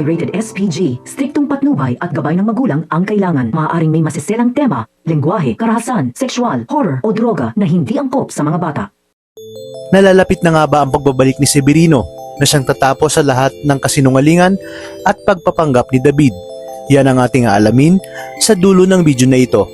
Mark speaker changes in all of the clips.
Speaker 1: ay rated SPG. Striktong patnubay at gabay ng magulang ang kailangan. Maaaring may masiselang tema, lengguwahe, karahasan, sexual, horror o droga na hindi angkop sa mga bata.
Speaker 2: Nalalapit na nga ba ang pagbabalik ni Severino na siyang tatapos sa lahat ng kasinungalingan at pagpapanggap ni David? Yan ang ating aalamin sa dulo ng video na ito.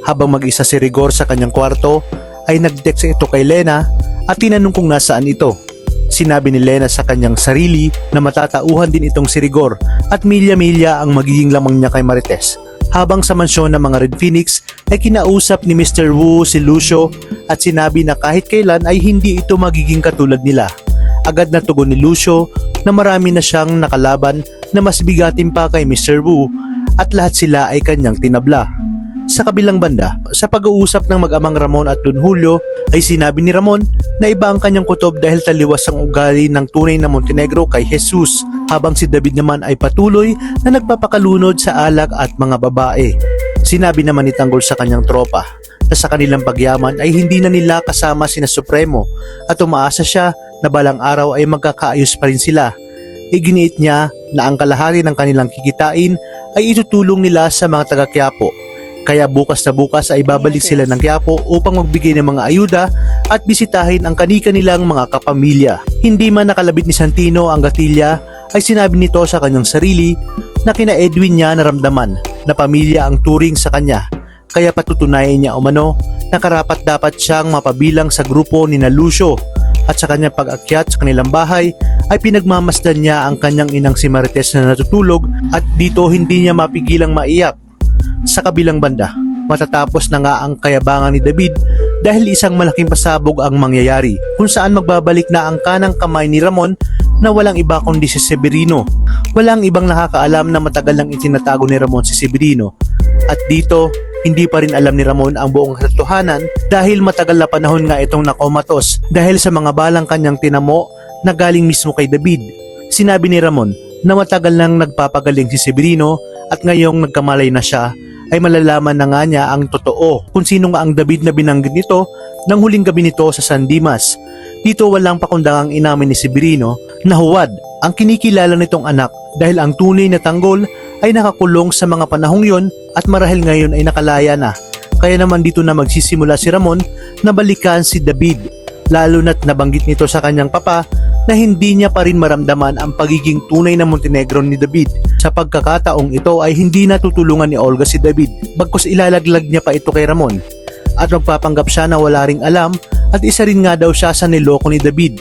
Speaker 2: Habang mag-isa si Rigor sa kanyang kwarto, ay nag-text ito kay Lena at tinanong kung nasaan ito. Sinabi ni Lena sa kanyang sarili na matatauhan din itong si Rigor at milya-milya ang magiging lamang niya kay Marites. Habang sa mansyon ng mga Red Phoenix ay kinausap ni Mr. Wu si Lucio at sinabi na kahit kailan ay hindi ito magiging katulad nila. Agad na tugon ni Lucio na marami na siyang nakalaban na mas bigatin pa kay Mr. Wu at lahat sila ay kanyang tinabla. Sa kabilang banda, sa pag-uusap ng mag-amang Ramon at Don Julio ay sinabi ni Ramon na iba ang kanyang kutob dahil taliwas ang ugali ng tunay na Montenegro kay Jesus, habang si David naman ay patuloy na nagpapakalunod sa alak at mga babae. Sinabi naman ni Tanggol sa kanyang tropa na sa kanilang pagyaman ay hindi na nila kasama sina Supremo at umaasa siya na balang araw ay magkakaayos pa rin sila. Iginiit niya na ang kalahari ng kanilang kikitain ay itutulong nila sa mga taga-Quiapo. Kaya bukas na bukas ay babalik sila ng Quiapo upang magbigay ng mga ayuda at bisitahin ang kani-kanilang mga kapamilya. Hindi man nakalabit ni Santino ang gatilya ay sinabi nito sa kanyang sarili na kina Edwin niya naramdaman na pamilya ang turing sa kanya. Kaya patutunayan niya umano na karapat dapat siyang mapabilang sa grupo ni Lucio. At sa kanyang pag-akyat sa kanilang bahay ay pinagmamasdan niya ang kanyang inang si Marites na natutulog at dito hindi niya mapigilang maiyak. Sa kabilang banda, matatapos na nga ang kayabangan ni David dahil isang malaking pasabog ang mangyayari kung saan magbabalik na ang kanang kamay ni Ramon na walang iba kundi si Severino. Walang ibang nakakaalam na matagal nang itinatago ni Ramon si Severino at dito hindi pa rin alam ni Ramon ang buong katotohanan dahil matagal na panahon nga itong nakomatos dahil sa mga balang kanyang tinamo na galing mismo kay David. Sinabi ni Ramon na matagal nang nagpapagaling si Severino at ngayong nagkamalay na siya ay malalaman na nga niya ang totoo kung sino nga ang David na binanggit nito nang huling gabi nito sa San Dimas. Dito walang pakundangang inamin ni Severino na huwad ang kinikilala nitong anak dahil ang tunay na Tanggol ay nakakulong sa mga panahong yon at marahil ngayon ay nakalaya na. Kaya naman dito na magsisimula si Ramon na balikan si David, lalo na't nabanggit nito sa kanyang papa na hindi niya pa rin maramdaman ang pagiging tunay na Montenegro ni David. Sa pagkakataong ito ay hindi natutulungan ni Olga si David, bagkus ilalaglag niya pa ito kay Ramon at magpapanggap siya na wala ring alam at isa rin nga daw siya sa niloko ni David.